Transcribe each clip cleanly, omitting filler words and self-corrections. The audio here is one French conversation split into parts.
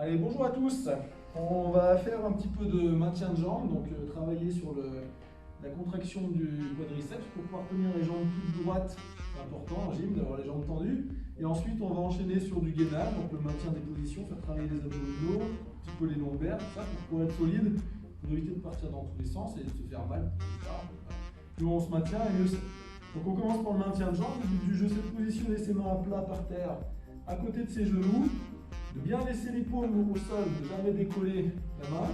Allez, bonjour à tous. On va faire un petit peu de maintien de jambes, donc travailler sur la contraction du quadriceps pour pouvoir tenir les jambes toutes droites. C'est important en gym d'avoir les jambes tendues. Et ensuite, on va enchaîner sur du gainage, donc le maintien des positions, faire travailler les abdominaux, un petit peu les lombaires, tout ça pour être solide, pour éviter de partir dans tous les sens et de se faire mal. Plus on se maintient et mieux c'est. Donc on commence par le maintien de jambes. Le but du jeu, c'est de positionner ses mains à plat par terre, à côté de ses genoux, de bien laisser les paumes au sol, de jamais décoller la main.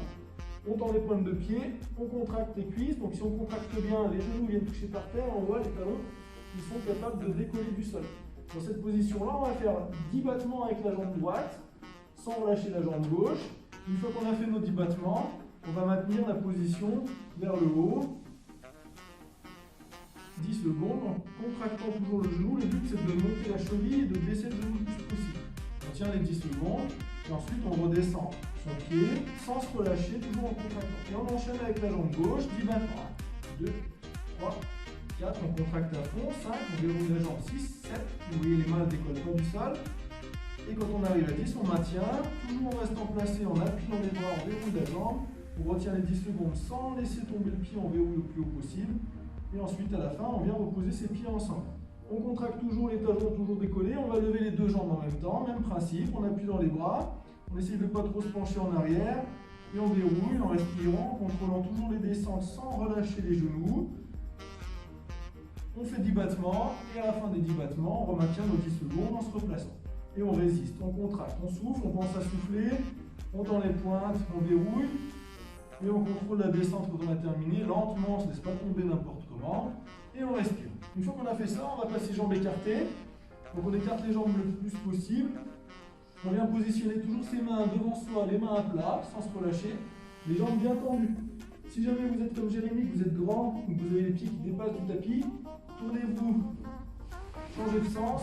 On tend les pointes de pied, on contracte les cuisses. Donc si on contracte bien, les genoux viennent toucher par terre, on voit les talons qui sont capables de décoller du sol. Dans cette position-là, on va faire 10 battements avec la jambe droite, sans relâcher la jambe gauche. Une fois qu'on a fait nos 10 battements, on va maintenir la position vers le haut. 10 secondes, en contractant toujours le genou. Le but, c'est de monter la cheville et de baisser le genou le plus possible. On tient les 10 secondes et ensuite on redescend son pied sans se relâcher, toujours en contractant. Et on enchaîne avec la jambe gauche, 10 battements. 2, 3, 4, on contracte à fond, 5, on déroule la jambe, 6, 7, vous voyez les mains ne décollent pas du sol. Et quand on arrive à 10, on maintient, toujours en restant placé, en appuyant les bras, on déroule la jambe, on retient les 10 secondes sans laisser tomber le pied, on verrouille le plus haut possible. Et ensuite, à la fin, on vient reposer ses pieds ensemble. On contracte toujours les talons, toujours décollés. On va lever les deux jambes en même temps. Même principe, on appuie dans les bras. On essaye de ne pas trop se pencher en arrière. Et on déroule en respirant, en contrôlant toujours les descentes sans relâcher les genoux. On fait 10 battements. Et à la fin des 10 battements, on remaintient nos 10 secondes en se replaçant. Et on résiste, on contracte, on souffle, on pense à souffler. On tend les pointes, on déroule. Et on contrôle la descente quand on a terminé, lentement, on ne se laisse pas tomber n'importe comment, et on respire. Une fois qu'on a fait ça, on va passer jambes écartées. Donc on écarte les jambes le plus possible. On vient positionner toujours ses mains devant soi, les mains à plat, sans se relâcher, les jambes bien tendues. Si jamais vous êtes comme Jérémy, que vous êtes grand, ou que vous avez les pieds qui dépassent du tapis, tournez-vous, changez de sens,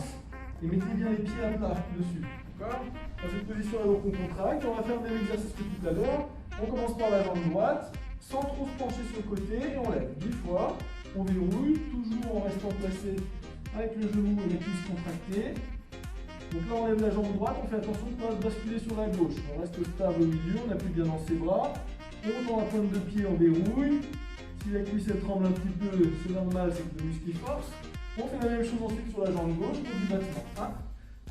et mettez bien les pieds à plat dessus. D'accord ? Dans cette position-là, donc on contracte. On va faire le même exercice que tout à l'heure. On commence par la jambe droite, sans trop se pencher sur le côté, et on lève 10 fois. On verrouille, toujours en restant placé avec le genou et les cuisses contractées. Donc là, on lève la jambe droite, on fait attention de ne pas basculer sur la gauche. On reste stable au milieu, on appuie bien dans ses bras. On tend la pointe de pied, on verrouille. Si la cuisse elle tremble un petit peu, c'est normal, c'est que le muscle force. On fait la même chose ensuite sur la jambe gauche, pour du battement. 1,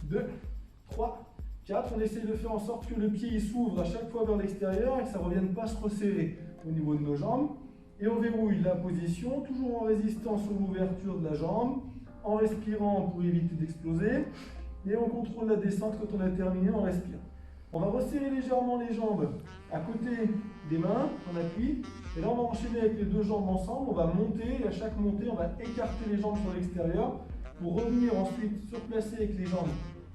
2, 3, 4, on essaye de faire en sorte que le pied il s'ouvre à chaque fois vers l'extérieur et que ça ne revienne pas se resserrer au niveau de nos jambes. Et on verrouille la position, toujours en résistant sur l'ouverture de la jambe, en respirant pour éviter d'exploser. Et on contrôle la descente quand on a terminé, on respire. On va resserrer légèrement les jambes à côté des mains, on appuie. Et là on va enchaîner avec les deux jambes ensemble, on va monter et à chaque montée on va écarter les jambes sur l'extérieur pour revenir ensuite se replacer avec les jambes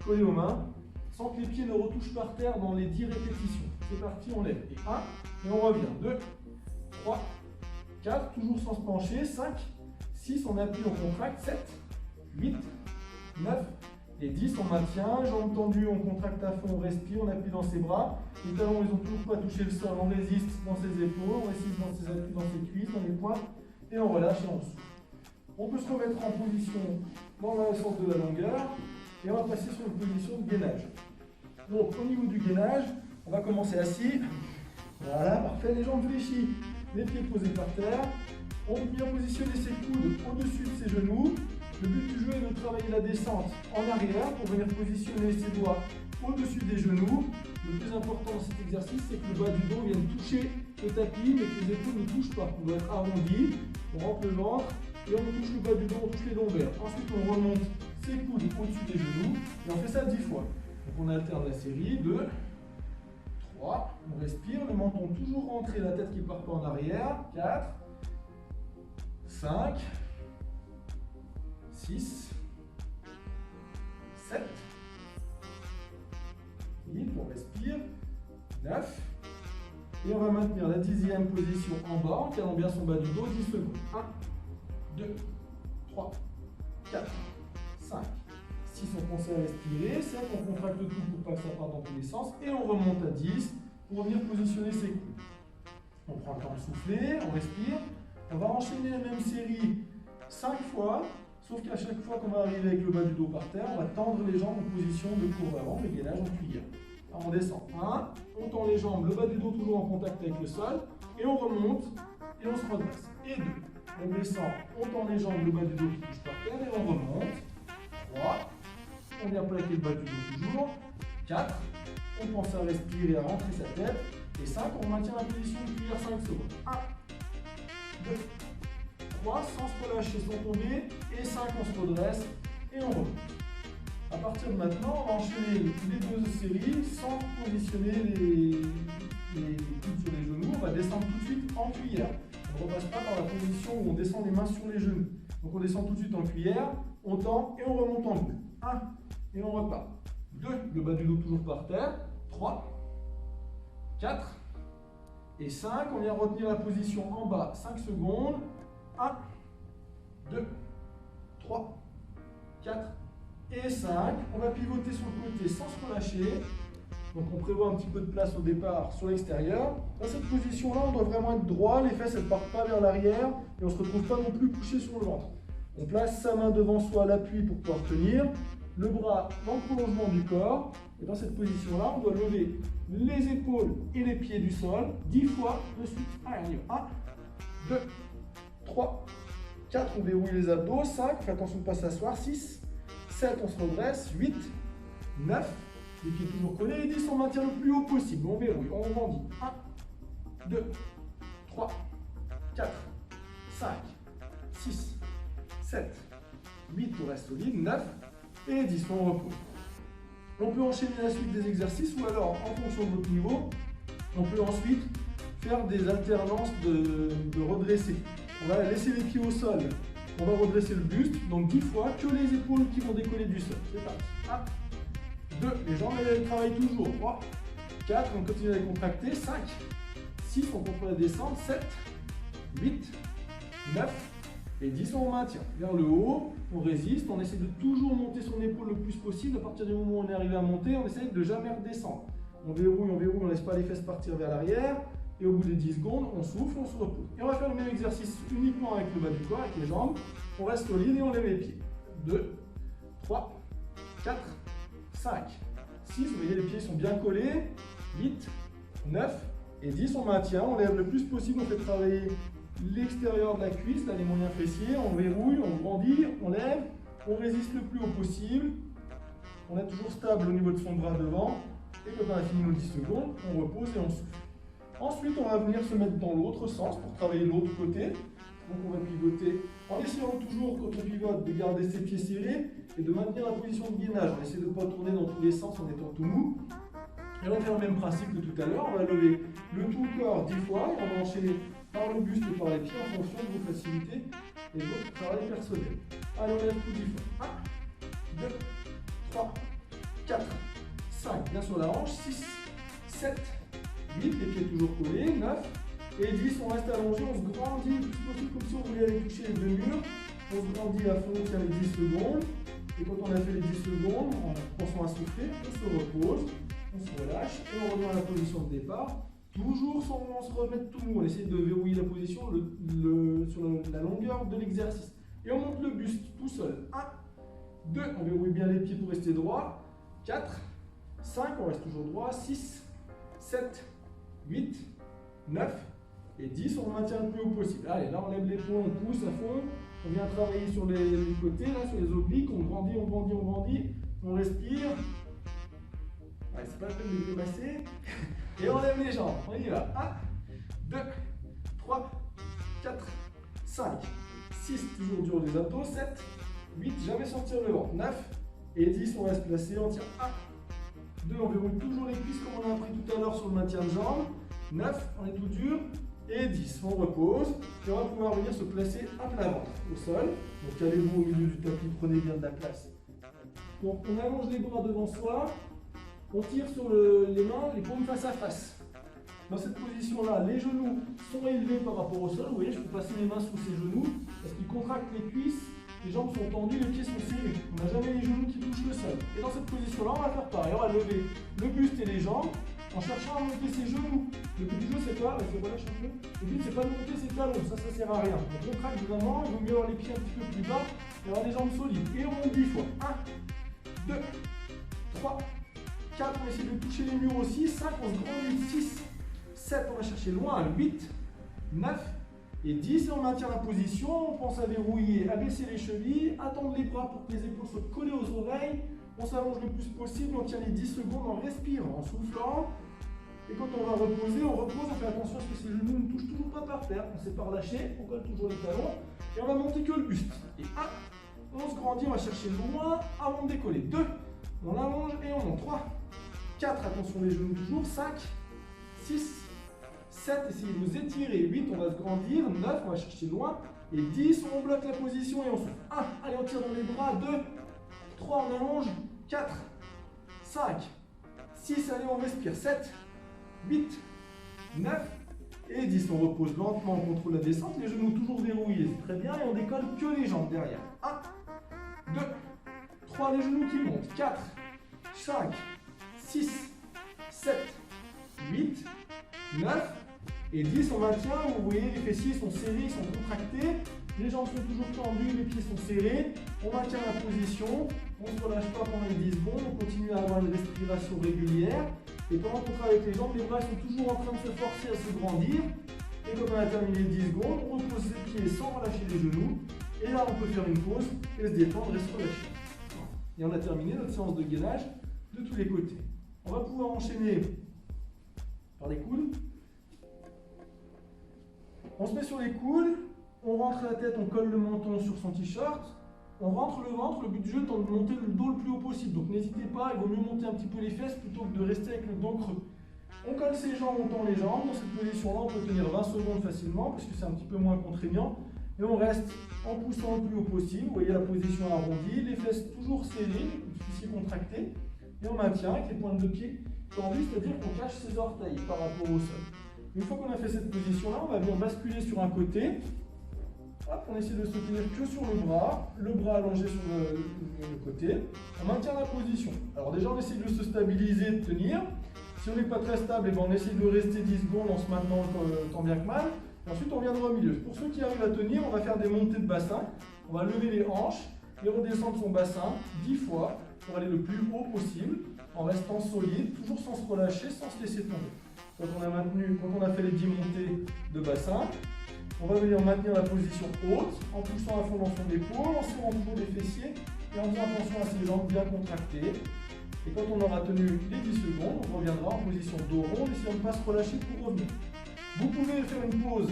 collées aux mains, sans que les pieds ne retouchent par terre dans les 10 répétitions. C'est parti, on lève. Et 1, et on revient. 2, 3, 4, toujours sans se pencher. 5, 6, on appuie, on contracte. 7, 8, 9 et 10, on maintient. Jambes tendues, on contracte à fond, on respire, on appuie dans ses bras. Les talons, ils n'ont toujours pas touché le sol. On résiste dans ses épaules, on résiste dans ses appuis, dans ses cuisses, dans les pointes. Et on relâche et on souffle. On peut se remettre en position dans le sens de la longueur. Et on va passer sur une position de gainage. Donc au niveau du gainage, on va commencer assis. Voilà, parfait, les jambes fléchies, les pieds posés par terre. On vient positionner ses coudes au-dessus de ses genoux. Le but du jeu est de travailler la descente en arrière pour venir positionner ses doigts au-dessus des genoux. Le plus important dans cet exercice, c'est que le bas du dos vienne toucher le tapis, mais que les épaules ne touchent pas. On doit être arrondi, on rentre le ventre et on touche le bas du dos, on touche les lombaires. Ensuite, on remonte ses coudes au-dessus des genoux et on fait ça 10 fois. Donc on alterne la série, 2, 3, on respire, le menton toujours rentré, la tête qui ne part pas en arrière, 4, 5, 6, 7, 8, on respire, 9, et on va maintenir la 10e position en bas, en calant bien son bas du dos, 10 secondes. 1, 2, 3, 4, 5, 6, on pense à respirer, 7, on contracte tout pour pas que ça parte dans tous les sens, et on remonte à 10 pour venir positionner ses coudes. On prend le temps de souffler, on respire, on va enchaîner la même série 5 fois, sauf qu'à chaque fois qu'on va arriver avec le bas du dos par terre, on va tendre les jambes en position de courbe avant, le gainage en cuillère. Alors on descend. 1, on tend les jambes, le bas du dos toujours en contact avec le sol. Et on remonte et on se redresse. Et 2. On descend, on tend les jambes, le bas du dos qui touche par terre et on remonte. 3. On vient plaquer le bas du dos toujours. 4. On pense à respirer, à rentrer sa tête. Et 5. On maintient la position de cuillère 5 secondes. 1, 2, 3. Sans se relâcher, sans tomber. Et 5. On se redresse et on remonte. À partir de maintenant, on va enchaîner les 2 séries sans positionner les coudes sur les genoux. On va descendre tout de suite en cuillère. On ne repasse pas par la position où on descend les mains sur les genoux. Donc on descend tout de suite en cuillère, on tend et on remonte en boule. 1 et on repart. 2, le bas du dos toujours par terre. 3, 4 et 5. On vient retenir la position en bas 5 secondes. 1, 2, 3, 4 et 5. On va pivoter sur le côté sans se relâcher. Donc on prévoit un petit peu de place au départ sur l'extérieur. Dans cette position-là, on doit vraiment être droit, les fesses ne partent pas vers l'arrière et on ne se retrouve pas non plus couché sur le ventre. On place sa main devant soi à l'appui pour pouvoir tenir, le bras dans le prolongement du corps. Et dans cette position-là, on doit lever les épaules et les pieds du sol 10 fois de suite. Allez, on y va. 1, 2, 3, 4, on déroule les abdos. 5, fais attention de ne pas s'asseoir. 6, 7, on se redresse. 8, 9, les pieds toujours collés. Et 10, on maintient le plus haut possible. On verrouille, on rebondit. 1, 2, 3, 4, 5, 6, 7, 8, on reste solide. 9 et 10, on repose. On peut enchaîner la suite des exercices ou alors, en fonction de votre niveau, on peut ensuite faire des alternances de redresser. On va laisser les pieds au sol, on va redresser le buste, donc 10 fois que les épaules qui vont décoller du sol. C'est parti. 1, 2, les jambes elles travaillent toujours. 3, 4, on continue à les contracter. 5, 6, on contrôle la descente. 7, 8, 9 et 10, on maintient. Vers le haut, on résiste, on essaie de toujours monter son épaule le plus possible. À partir du moment où on est arrivé à monter, on essaie de jamais redescendre. On verrouille, on ne laisse pas les fesses partir vers l'arrière. Et au bout des 10 secondes, on souffle, on se repose. Et on va faire le même exercice uniquement avec le bas du corps, avec les jambes. On reste solide et on lève les pieds. 2, 3, 4, 5, 6. Vous voyez, les pieds sont bien collés. 8, 9 et 10. On maintient, on lève le plus possible. On fait travailler l'extérieur de la cuisse, là, les moyens fessiers. On verrouille, on grandit, on lève. On résiste le plus haut possible. On est toujours stable au niveau de son bras devant. Et quand on a fini nos 10 secondes, on repose et on souffle. Ensuite, on va venir se mettre dans l'autre sens pour travailler l'autre côté. Donc on va pivoter en essayant toujours, quand on pivote, de garder ses pieds serrés et de maintenir la position de gainage. On essaie de ne pas tourner dans tous les sens en étant tout mou. Et on va faire le même principe que tout à l'heure. On va lever le tout corps 10 fois et on va enchaîner par le buste et par les pieds en fonction de vos facilités et de votre travail personnel. Allez, on lève tout 10 fois. 1, 2, 3, 4, 5. Bien sur la hanche. 6, 7, 8, les pieds toujours collés, 9 et 10, on reste allongé, on se grandit le plus possible comme si on voulait aller toucher les deux murs. On se grandit à fond, on tient les 10 secondes. Et quand on a fait les 10 secondes, en pensant à souffler, on se repose, on se relâche et on revient à la position de départ. Toujours sans se remettre tout mou, on essaie de verrouiller la position sur la longueur de l'exercice. Et on monte le buste tout seul. 1, 2, on verrouille bien les pieds pour rester droit. 4, 5, on reste toujours droit. 6, 7, 8, 9 et 10, on maintient le plus haut possible. Allez, là on lève l'épaule, on pousse à fond, on vient travailler sur les côtés, là, sur les obliques, on grandit, on grandit, on grandit, on respire. Ouais, c'est pas la peine de grimacer. Et on lève les jambes, on y va. 1, 2, 3, 4, 5, 6, toujours dur des abdos, 7, 8, jamais sortir le ventre, 9 et 10, on reste placé, on tient 1, 2, on verrouille toujours les cuisses comme on a appris tout à l'heure sur le maintien de jambes. 9, on est tout dur. Et 10, on repose. Et on va pouvoir venir se placer à plat ventre au sol. Donc calez-vous au milieu du tapis, prenez bien de la place. Donc on allonge les bras devant soi. On tire sur les mains, les paumes face à face. Dans cette position-là, les genoux sont élevés par rapport au sol. Vous voyez, je peux passer mes mains sous ces genoux parce qu'ils contractent les cuisses. Les jambes sont tendues, les pieds sont serrés. On n'a jamais les genoux qui touchent le sol. Et dans cette position-là, on va faire pareil. On va lever le buste et les jambes en cherchant à monter ses genoux. Le but du jeu, c'est quoi? Je relâche un peu. Le but, c'est pas de monter ses talons. Ça sert à rien. On contracte vraiment. Il vaut mieux avoir les pieds un petit peu plus bas et avoir des jambes solides. Et on monte 10 fois. 1, 2, 3, 4, on essaie de toucher les murs aussi. 5, on se grandit. 6, 7, on va chercher loin. 8, 9 et 10. Et on maintient la position. On pense à verrouiller, à baisser les chevilles, à tendre les bras pour que les épaules soient collées aux oreilles. On s'allonge le plus possible. On tient les 10 secondes en respirant, en soufflant. Et quand on va reposer, on repose. On fait attention à ce que ces genoux ne touchent toujours pas par terre. On ne s'est pas relâché. On colle toujours les talons. Et on va monter que le buste. Et 1, on se grandit. On va chercher loin avant de décoller. 2, on allonge et on monte. 3, 4, attention les genoux toujours. 5, 6, 7, essayez de vous étirer. 8, on va se grandir. 9, on va chercher loin. Et 10, on bloque la position et on souffle. 1, allez, on tire dans les bras. 2, 3, on allonge. 4, 5, 6, allez, on respire. 7, 8, 9 et 10. On repose lentement, on contrôle la descente. Les genoux toujours verrouillés, c'est très bien. Et on décolle que les jambes derrière. 1, 2, 3, les genoux qui montent. 4, 5, 6, 7, 8, 9 et 10. On maintient. Vous voyez, les fessiers sont serrés, ils sont contractés. Les jambes sont toujours tendues, les pieds sont serrés. On maintient la position. On ne se relâche pas pendant les 10 secondes. On continue à avoir une respiration régulière. Et pendant qu'on travaille avec les jambes, les bras sont toujours en train de se forcer à se grandir. Et quand on a terminé les 10 secondes, on repose les pieds sans relâcher les genoux. Et là, on peut faire une pause et se détendre et se relâcher. Et on a terminé notre séance de gainage de tous les côtés. On va pouvoir enchaîner par les coudes. On se met sur les coudes, on rentre la tête, on colle le menton sur son t-shirt. On rentre le ventre, le but du jeu étant de monter le dos le plus haut possible. Donc n'hésitez pas, il vaut mieux monter un petit peu les fesses plutôt que de rester avec le dos creux. On colle ses jambes, on tend les jambes. Dans cette position-là, on peut tenir 20 secondes facilement parce que c'est un petit peu moins contraignant. Et on reste en poussant le plus haut possible. Vous voyez la position arrondie, les fesses toujours serrées, les fessiers contractés. Et on maintient avec les pointes de pied tendues, c'est-à-dire qu'on cache ses orteils par rapport au sol. Une fois qu'on a fait cette position-là, on va venir basculer sur un côté. Hop, on essaie de se tenir que sur le bras allongé sur le côté. On maintient la position. Alors déjà, on essaie de se stabiliser, de tenir. Si on n'est pas très stable, on essaie de rester 10 secondes en se maintenant tant bien que mal. Et ensuite, on viendra au milieu. Pour ceux qui arrivent à tenir, on va faire des montées de bassin. On va lever les hanches et redescendre son bassin 10 fois pour aller le plus haut possible en restant solide, toujours sans se relâcher, sans se laisser tomber. Quand on a fait les 10 montées de bassin, on va venir maintenir la position haute en poussant à fond dans son épaule, en serrant toujours les fessiers et en faisant attention à ses jambes bien contractées. Et quand on aura tenu les 10 secondes, on reviendra en position dos rond, essayant de ne pas se relâcher pour revenir. Vous pouvez faire une pause,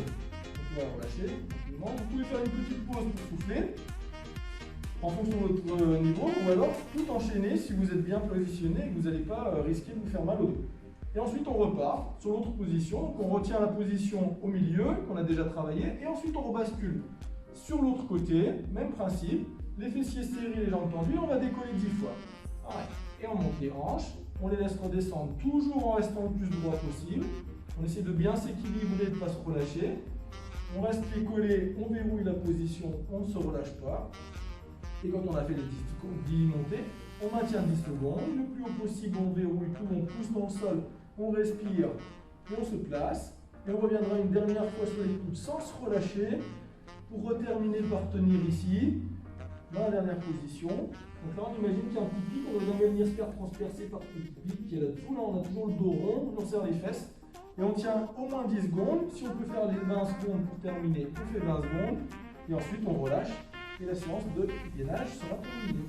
on va relâcher tranquillement. Vous pouvez faire une petite pause pour souffler en fonction de votre niveau, ou alors tout enchaîner si vous êtes bien positionné et que vous n'allez pas risquer de vous faire mal au dos. Et ensuite on repart sur l'autre position, donc on retient la position au milieu qu'on a déjà travaillé et ensuite on rebascule sur l'autre côté, même principe, les fessiers serrés, les jambes tendues, on va décoller 10 fois. Et on monte les hanches, on les laisse redescendre toujours en restant le plus droit possible. On essaie de bien s'équilibrer, de ne pas se relâcher. On reste pieds collés, on verrouille la position, on ne se relâche pas. Et quand on a fait les 10 montées, on maintient 10 secondes, le plus haut possible, on verrouille tout, on pousse dans le sol. On respire et on se place. Et on reviendra une dernière fois sur les coudes sans se relâcher pour terminer par tenir ici, dans la dernière position. Donc là, on imagine qu'il y a un coup de pic, on va venir se faire transpercer par ce coup de pic qui est là-dessous. Là, on a toujours le dos rond, on serre les fesses. Et on tient au moins 10 secondes. Si on peut faire les 20 secondes pour terminer, on fait 20 secondes. Et ensuite, on relâche. Et la séance de gainage sera terminée.